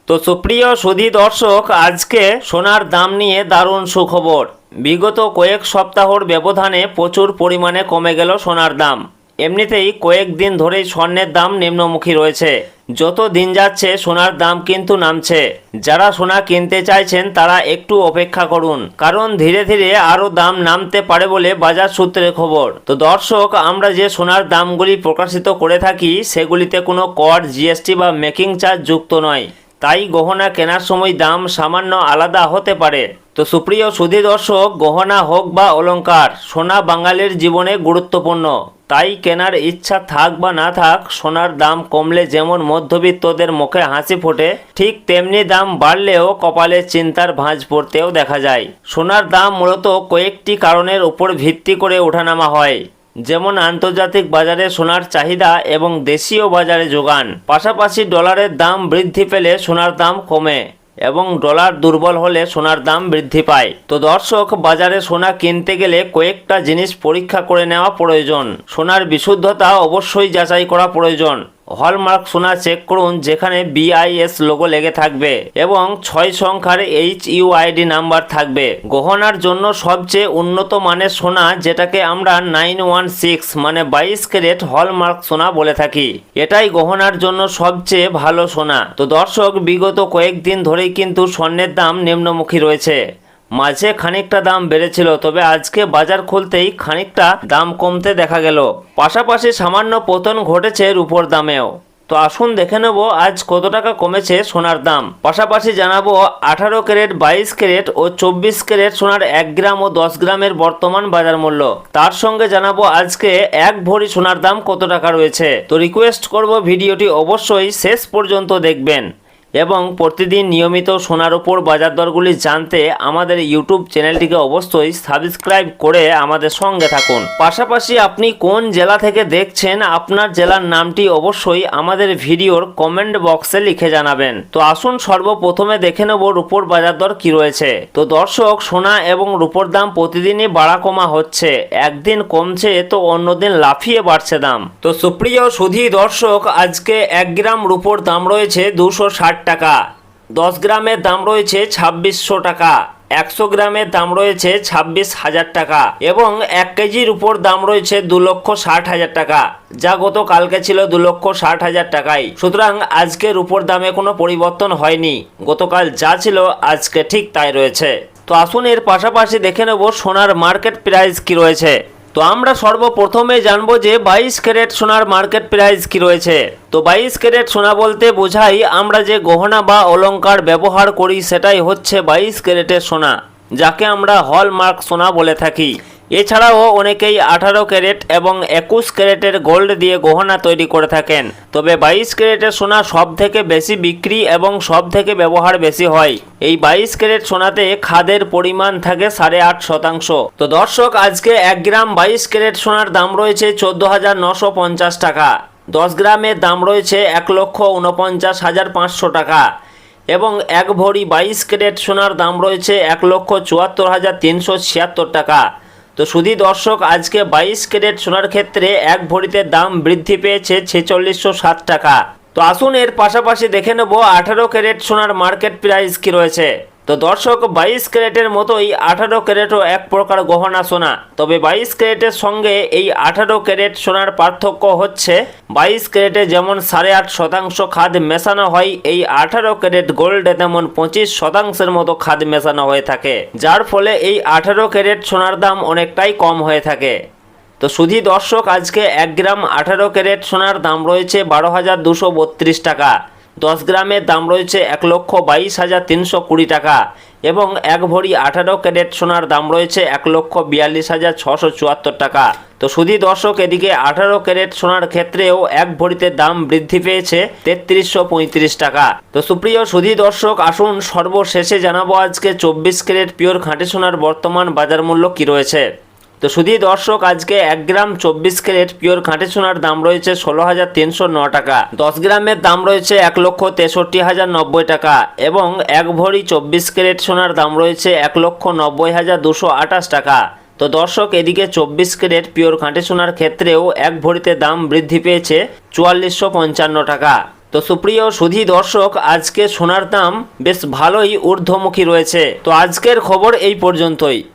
তো সুপ্রিয় সুধী দর্শক, আজকে সোনার দাম নিয়ে দারুণ সুখবর। বিগত কয়েক সপ্তাহর ব্যবধানে প্রচুর পরিমাণে কমে গেল সোনার দাম। এমনিতেই কয়েকদিন ধরেই স্বর্ণের দাম নিম্নমুখী রয়েছে। যত দিন যাচ্ছে সোনার দাম কিন্তু নামছে। যারা সোনা কিনতে চাইছেন তারা একটু অপেক্ষা করুন, কারণ ধীরে ধীরে আরও দাম নামতে পারে বলে বাজার সূত্রের খবর। তো দর্শক, আমরা যে সোনার দামগুলি প্রকাশিত করে থাকি সেগুলিতে কোনো কর, জিএসটি বা মেকিং চার্জ যুক্ত নয়। তাই গহনা কেনার সময় দাম সামান্য আলাদা হতে পারে। তো সুপ্রিয় সুধী দর্শক, গহনা হোক বা অলংকার, সোনা বাঙালির জীবনে গুরুত্বপূর্ণ। তাই কেনার ইচ্ছা থাক বা না থাক, সোনার দাম কমলে যেমন মধ্যবিত্তদের মুখে হাসি ফোটে, ঠিক তেমনি দাম বাড়লেও কপালে চিন্তার ভাঁজ পড়তেও দেখা যায়। সোনার দাম মূলত কয়েকটি কারণের উপর ভিত্তি করে ওঠানামা হয়, যেমন আন্তর্জাতিক বাজারে সোনার চাহিদা এবং দেশীয় বাজারে যোগান। পাশাপাশি ডলারের দাম বৃদ্ধি পেলে সোনার দাম কমে এবং ডলার দুর্বল হলে সোনার দাম বৃদ্ধি পায়। তো দর্শক, বাজারে সোনা কিনতে গেলে কয়েকটা জিনিস পরীক্ষা করে নেওয়া প্রয়োজন। সোনার বিশুদ্ধতা অবশ্যই যাচাই করা প্রয়োজন। হলমার্ক সোনা চেক করুন, যেখানে BIS লোগো লেগে থাকবে এবং 6 সংখ্যার HUID নাম্বার থাকবে। গহনার জন্য সবচেয়ে উন্নত মানের সোনা, যেটাকে আমরা 916 মানে 22 ক্যারেট হলমার্ক সোনা বলে থাকি, এটাই গহনার জন্য সবচেয়ে ভালো সোনা। তো দর্শক, বিগত কয়েকদিন ধরেই কিন্তু স্বর্ণের দাম নিম্নমুখী রয়েছে। মাঝে খানিকটা দাম বেড়েছিল, তবে আজকে বাজার খুলতেই খানিকটা দাম কমতে দেখা গেল। পাশাপাশি সামান্য পতন ঘটেছে রূপোর দামেও। তো আসুন দেখে নেব আজ কত টাকা কমেছে সোনার দাম। পাশাপাশি জানাবো 18 ক্যারেট, 22 ক্যারেট ও 24 ক্যারেট সোনার 1 গ্রাম ও 10 গ্রামের বর্তমান বাজার মূল্য। তার সঙ্গে জানাবো আজকে 1 ভরি সোনার দাম কত টাকা রয়েছে। তো রিকোয়েস্ট করব ভিডিওটি অবশ্যই শেষ পর্যন্ত দেখবেন এবং প্রতিদিন নিয়মিত সোনার উপর বাজার দরগুলি জানতে আমাদের ইউটিউব চ্যানেলটিকে অবশ্যই সাবস্ক্রাইব করে আমাদের সঙ্গে থাকুন। পাশাপাশি আপনি কোন জেলা থেকে দেখছেন, আপনার জেলার নামটি অবশ্যই আমাদের ভিডিওর কমেন্ট বক্সে লিখে জানাবেন। তো আসুন সর্বপ্রথমে দেখে নেব রূপোর বাজার দর কি রয়েছে। তো দর্শক, সোনা এবং রূপোর দাম প্রতিদিনই বাড়া কমা হচ্ছে। একদিন কমছে তো অন্যদিন লাফিয়ে বাড়ছে দাম। তো সুপ্রিয় সুধী দর্শক, আজকে 1 গ্রাম রূপোর দাম রয়েছে 260 টাকা, 10 গ্রামের দাম রয়েছে 2600 টাকা, 100 গ্রামের দাম রয়েছে 26,000 টাকা এবং 1 কেজির উপর দাম রয়েছে 2,60,000 টাকা, যা গতকালকে ছিল 2,60,000 টাকায়। সুতরাং আজকের উপর দামে কোনো পরিবর্তন হয়নি। গতকাল যা ছিল আজকে ঠিক তাই রয়েছে। তো আসুন এর পাশাপাশি দেখে নেব সোনার মার্কেট প্রাইস কি রয়েছে। তো আমরা সর্বপ্রথমে জানবো যে 22 ক্যারেট সোনার মার্কেট প্রাইস কি রয়েছে। তো 22 ক্যারেট সোনা বলতে বোঝাই আমরা যে গহনা বা অলংকার ব্যবহার করি সেটাই হচ্ছে 22 ক্যারেটের সোনা, যাকে আমরা হলমার্ক সোনা বলে থাকি। এছাড়াও অনেকেই 18 ক্যারেট এবং 21 ক্যারেটের গোল্ড দিয়ে গহনা তৈরি করে থাকেন। তবে 22 ক্যারেটের সোনা সব থেকে বেশি বিক্রি এবং সব থেকে ব্যবহার বেশি হয়। এই 22 ক্যারেট সোনাতে খাদের পরিমাণ থাকে 8.5%। তো দর্শক, আজকে 1 গ্রাম 22 ক্যারেট সোনার দাম রয়েছে 14,950 টাকা, 10 গ্রামের দাম রয়েছে 1,49,500 টাকা এবং 1 ভরি 22 ক্যারেট সোনার দাম রয়েছে 1,74,376 টাকা। তো সুধী দর্শক, আজকে 22 ক্যারেট সোনার ক্ষেত্রে 1 ভরিতে দাম বৃদ্ধি পেয়েছে 4607 টাকা। তো আসুন এর পাশাপাশি দেখে নেব 18 ক্যারেট সোনার মার্কেট প্রাইস কি রয়েছে। তো দর্শক, 22 ক্যারেটের মতোই 18 ক্যারেটও এক প্রকার গহনা সোনা। তবে 22 ক্যারেটের সঙ্গে এই 18 ক্যারেট সোনার পার্থক্য হচ্ছে 22 ক্যারেটে যেমন 8.5% খাদ মেশানো হয়, এই 18 ক্যারেট গোল্ডে তেমন 25% মতো খাদ মেশানো হয়ে থাকে, যার ফলে এই 18 ক্যারেট সোনার দাম অনেকটাই কম হয়ে থাকে। তো সুধী দর্শক, আজকে 1 গ্রাম 18 ক্যারেট সোনার দাম রয়েছে 12,232 টাকা, 10 গ্রামের দাম রয়েছে 1,22,320 টাকা এবং 1 ভরি 18 ক্যারেট সোনার দাম রয়েছে 1,42,674 টাকা। তো সুধী দর্শক, এদিকে 18 ক্যারেট সোনার ক্ষেত্রেও 1 ভরিতে দাম বৃদ্ধি পেয়েছে 3335 টাকা। তো সুপ্রিয় সুধী দর্শক, আসুন সর্বশেষে জানাবো আজকে 24 ক্যারেট পিওর খাঁটি সোনার বর্তমান বাজার মূল্য কি রয়েছে। তো সুধী দর্শক, আজকে 1 গ্রাম 24 ক্যারেট পিওর খাঁটি সোনার দাম রয়েছে 16,309 টাকা, 10 গ্রামের দাম রয়েছে 1,63,090 টাকা এবং 1 ভরি 24 ক্যারেট সোনার দাম রয়েছে 1,90,228 টাকা। তো দর্শক, এদিকে 24 ক্যারেট পিওর খাঁটি সোনার ক্ষেত্রেও 1 ভরিতে দাম বৃদ্ধি পেয়েছে 4455 টাকা। তো সুপ্রিয় সুধী দর্শক, আজকে সোনার দাম বেশ ভালোই ঊর্ধ্বমুখী রয়েছে। তো আজকের খবর এই পর্যন্তই।